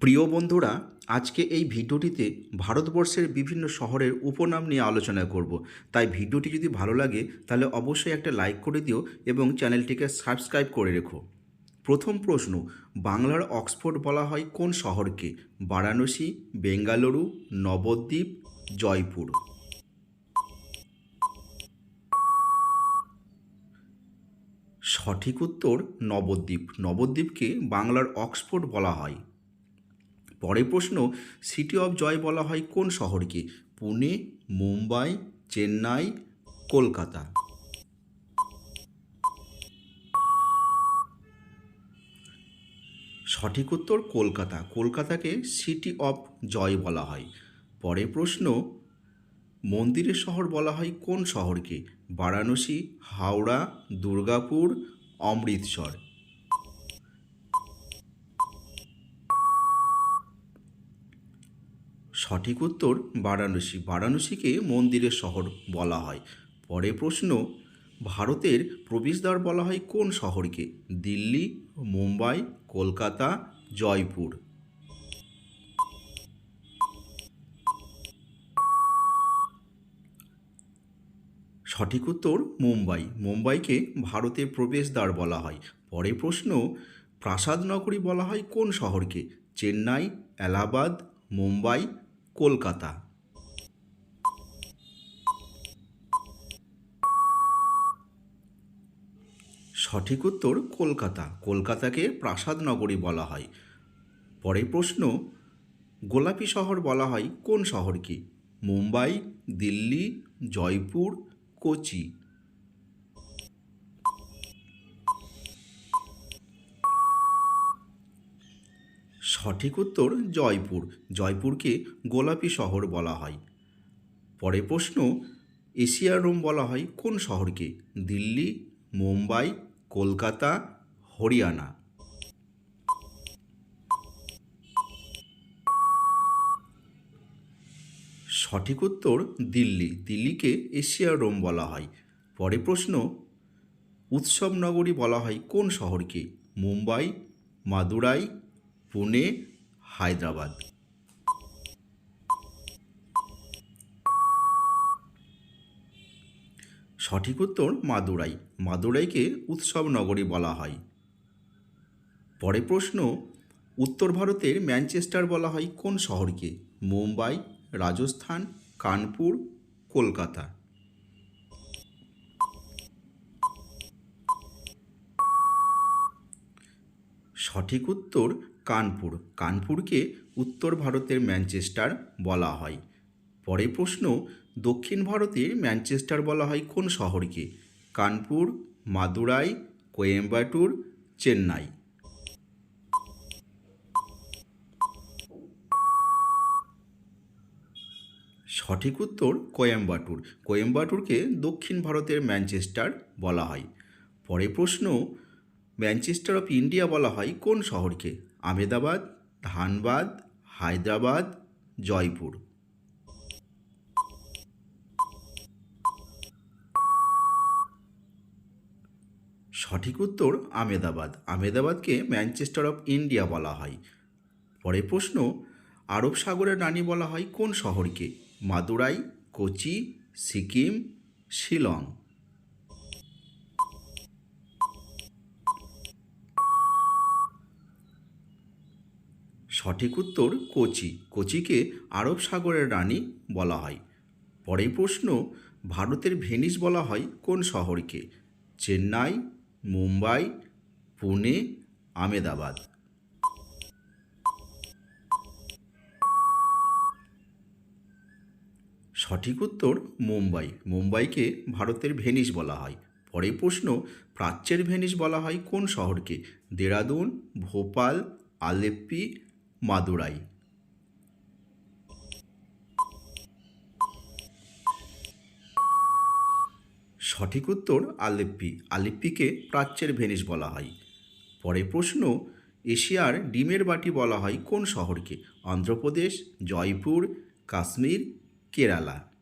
প্রিয় বন্ধুরা, আজকে এই ভিডিওটিতে ভারতবর্ষের বিভিন্ন শহরের উপনাম নিয়ে আলোচনা করব। তাই ভিডিওটি যদি ভালো লাগে তাহলে অবশ্যই একটা লাইক করে দিও এবং চ্যানেলটিকে সাবস্ক্রাইব করে রেখো। প্রথম প্রশ্ন, বাংলার অক্সফোর্ড বলা হয় কোন শহরকে? বারাণসী, বেঙ্গালুরু, নবদ্বীপ, জয়পুর। সঠিক উত্তর নবদ্বীপ। নবদ্বীপকে বাংলার অক্সফোর্ড বলা হয়। পরের প্রশ্ন, সিটি অফ জয় বলা হয় কোন শহরকে? পুনে, মুম্বাই, চেন্নাই, কলকাতা। সঠিক উত্তর কলকাতা। কলকাতাকে সিটি অফ জয় বলা হয়। পরের প্রশ্ন, মন্দিরের শহর বলা হয় কোন শহরকে? বারাণসী, হাওড়া, দুর্গাপুর, অমৃতসর। সঠিক উত্তর বারাণসী। বারাণসীকে মন্দিরের শহর বলা হয়। পরের প্রশ্ন, ভারতের প্রবেশদ্বার বলা হয় কোন শহরকে? দিল্লি, মুম্বাই, কলকাতা, জয়পুর। সঠিক উত্তর মুম্বাই। মুম্বাইকে ভারতের প্রবেশদ্বার বলা হয়। পরের প্রশ্ন, প্রাসাদ নগরী বলা হয় কোন শহরকে? চেন্নাই, এলাহাবাদ, মুম্বাই, কলকাতা। সঠিক উত্তর কলকাতা। কলকাতাকে প্রাসাদ নগরী বলা হয়। পরের প্রশ্ন, গোলাপি শহর বলা হয় কোন শহরকে? মুম্বাই, দিল্লি, জয়পুর, কোচি। সঠিক উত্তর জয়পুর। জয়পুরকে গোলাপি শহর বলা হয়। পরের প্রশ্ন, এশিয়ার রোম বলা হয় কোন শহরকে? দিল্লি, মুম্বাই, কলকাতা, হরিয়ানা। সঠিক উত্তর দিল্লি। দিল্লিকে এশিয়ার রোম বলা হয়। পরের প্রশ্ন, উৎসব নগরী বলা হয় কোন শহরকে? মুম্বাই, মাদুরাই, পুনে, হায়দ্রাবাদ। সঠিক উত্তর মাদুরাই। মাদুরাইকে উৎসব নগরী বলা হয়। পরের প্রশ্ন, উত্তর ভারতের ম্যানচেস্টার বলা হয় কোন শহরকে? মুম্বাই, রাজস্থান, কানপুর, কলকাতা। সঠিক উত্তর কানপুর। কানপুরকে উত্তর ভারতের ম্যানচেস্টার বলা হয়। পরের প্রশ্ন, দক্ষিণ ভারতের ম্যানচেস্টার বলা হয় কোন শহরকে? কানপুর, মাদুরাই, কোয়েম্বাটুর, চেন্নাই। সঠিক উত্তর কোয়েম্বাটুর। কোয়েম্বাটুরকে দক্ষিণ ভারতের ম্যানচেস্টার বলা হয়। পরের প্রশ্ন, ম্যানচেস্টার অফ ইন্ডিয়া বলা হয় কোন শহরকে? আহমেদাবাদ, ধানবাদ, হায়দ্রাবাদ, জয়পুর। সঠিক উত্তর আহমেদাবাদ। আহমেদাবাদকে ম্যানচেস্টার অফ ইন্ডিয়া বলা হয়। পরের প্রশ্ন, আরব সাগরের রানী বলা হয় কোন শহরকে? মাদুরাই, কোচি, সিকিম, শিলং। সঠিক উত্তর কোচি। কোচিকে আরব সাগরের রানী বলা হয়। পরের প্রশ্ন, ভারতের ভেনিস বলা হয় কোন শহরকে? চেন্নাই, মুম্বাই, পুনে, আহমেদাবাদ। সঠিক উত্তর মুম্বাই। মুম্বাইকে ভারতের ভেনিস বলা হয়। পরের প্রশ্ন, প্রাচ্যের ভেনিস বলা হয় কোন শহরকে? দেরাদুন, ভোপাল, আলেপ্পি, মাদুরাই। সঠিক উত্তর আলেপ্পি। আলেপ্পিকে প্রাচ্যের ভেনিস বলা হয়। পরের প্রশ্ন, এশিয়ার ডিমের বাটি বলা হয় কোন শহরকে? অন্ধ্রপ্রদেশ, জয়পুর, কাশ্মীর, কেরালা।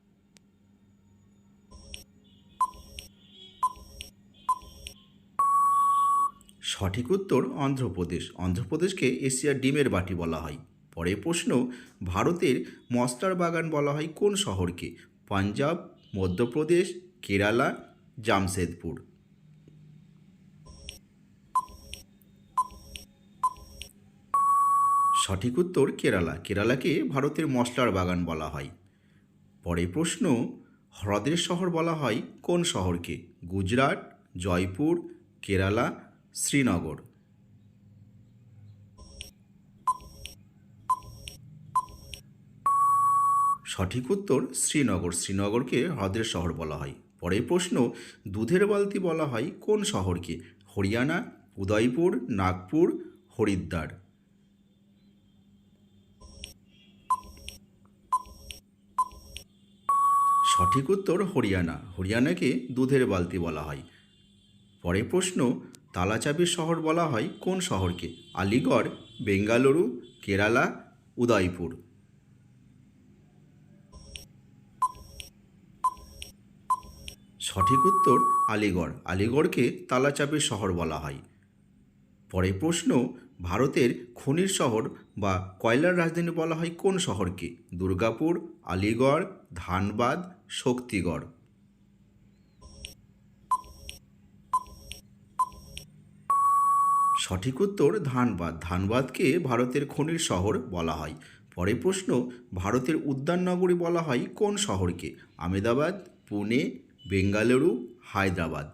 সঠিক উত্তর অন্ধ্রপ্রদেশ। অন্ধ্রপ্রদেশকে এশিয়ার ডিমের বাটি বলা হয়। পরের প্রশ্ন, ভারতের মস্টার বাগান বলা হয় কোন শহরকে? পাঞ্জাব, মধ্যপ্রদেশ, কেরালা, জামশেদপুর। সঠিক উত্তর কেরালা। কেরালাকে ভারতের মশলার বাগান বলা হয়। পরের প্রশ্ন, হ্রদের শহর বলা হয় কোন শহরকে? গুজরাট, জয়পুর, কেরালা, শ্রীনগর। সঠিক উত্তর শ্রীনগর। শ্রীনগরকে হ্রদের শহর বলা হয়। পরের প্রশ্ন, দুধের বালতি বলা হয় কোন শহরকে? হরিয়ানা, উদয়পুর, নাগপুর, হরিদ্বার। সঠিক উত্তর হরিয়ানা। হরিয়ানাকে দুধের বালতি বলা হয়। পরের প্রশ্ন, তালাচাবির শহর বলা হয় কোন শহরকে? আলিগড়, বেঙ্গালুরু, কেরালা, উদয়পুর। সঠিক উত্তর আলিগড়। আলিগড়কে তালাচাবির শহর বলা হয়। পরের প্রশ্ন, ভারতের খনির শহর বা কয়লার রাজধানী বলা হয় কোন শহরকে? দুর্গাপুর, আলিগড়, ধানবাদ, শক্তিগড়। সঠিক উত্তর ধানবাদ। ধানবাদকে ভারতের খনির শহর বলা হয়। পরের প্রশ্ন, ভারতের উদ্যান নগরী বলা হয় কোন শহরকে? আমেদাবাদ, পুনে, বেঙ্গালুরু, হায়দ্রাবাদ।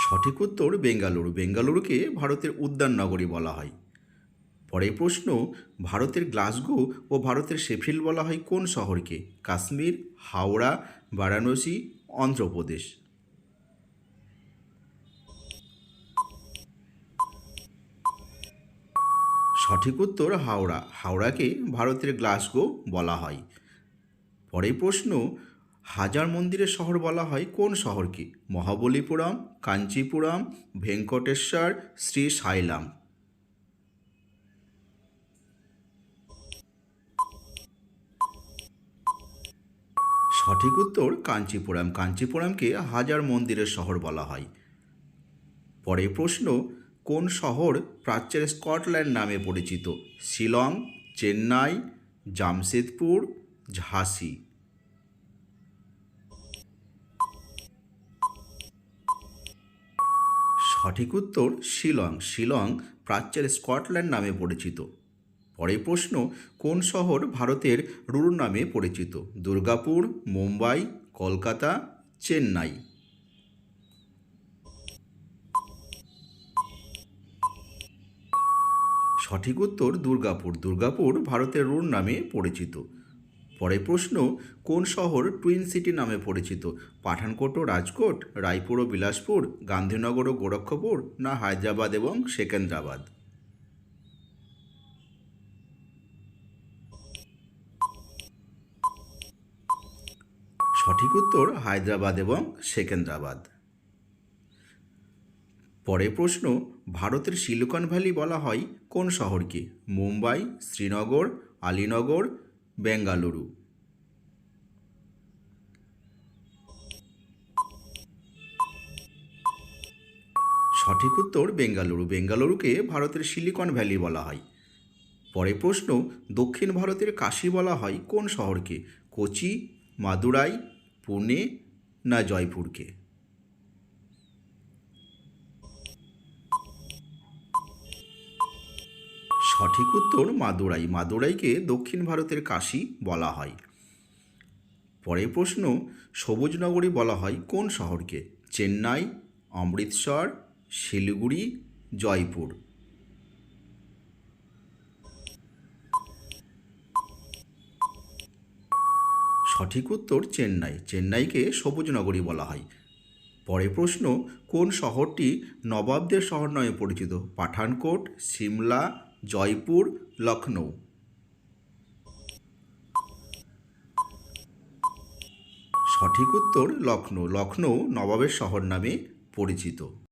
সঠিক উত্তর বেঙ্গালুরু। বেঙ্গালুরুকে ভারতের উদ্যান নগরী বলা হয়। পরের প্রশ্ন, ভারতের গ্লাসগো ও ভারতের শেফিল্ড বলা হয় কোন শহরকে? কাশ্মীর, হাওড়া, বারাণসী, অন্ধ্রপ্রদেশ। সঠিক উত্তর হাওড়া। হাওড়াকে ভারতের গ্লাসগো বলা হয়। পরের প্রশ্ন, হাজার মন্দিরের শহর বলা হয় কোন শহরকে? মহাবলীপুরম, কাঞ্চিপুরম, ভেঙ্কটেশ্বর, শ্রী সাইলাম। সঠিক উত্তর কাঞ্চিপুরম। কাঞ্চিপুরমকে হাজার মন্দিরের শহর বলা হয়। পরের প্রশ্ন, কোন শহর প্রাচ্যের স্কটল্যান্ড নামে পরিচিত? শিলং, চেন্নাই, জামশেদপুর, ঝাঁসি। সঠিক উত্তর শিলং। শিলং প্রাচ্যের স্কটল্যান্ড নামে পরিচিত। পরের প্রশ্ন, কোন শহর ভারতের রুর নামে পরিচিত? দুর্গাপুর, মুম্বাই, কলকাতা, চেন্নাই। সঠিক উত্তর দুর্গাপুর। দুর্গাপুর ভারতের রুর নামে পরিচিত। পরের প্রশ্ন, কোন শহর টুইন সিটি নামে পরিচিত? পাঠানকোট ও রাজকোট, রায়পুর ও বিলাসপুর, গান্ধীনগর ও গোরক্ষপুর, না হায়দ্রাবাদ এবং সেকেন্দ্রাবাদ। সঠিক উত্তর হায়দ্রাবাদ এবং সেকেন্দ্রাবাদ। পরের প্রশ্ন, ভারতের সিলিকন ভ্যালি বলা হয় কোন শহরকে? মুম্বাই, শ্রীনগর, আলীনগর, বেঙ্গালুরু। সঠিক উত্তর বেঙ্গালুরু। বেঙ্গালুরুকে ভারতের সিলিকন ভ্যালি বলা হয়। পরের প্রশ্ন, দক্ষিণ ভারতের কাশী বলা হয় কোন শহরকে? কোচি, মাদুরাই, পুনে, না জয়পুরকে। সঠিক উত্তর মাদুরাই। মাদুরাইকে দক্ষিণ ভারতের কাশী বলা হয়। পরের প্রশ্ন, সবুজ নগরী বলা হয় কোন শহরকে? চেন্নাই, অমৃতসর, শিলিগুড়ি, জয়পুর। সঠিক উত্তর চেন্নাই। চেন্নাইকে সবুজ নগরী বলা হয়। পরের প্রশ্ন, কোন শহরটি নবাবদের শহর নামে পরিচিত? পাঠানকোট, সিমলা, জয়পুর, লখনৌ। সঠিক উত্তর লখনৌ। লখনৌ নবাবের শহর নামে পরিচিত।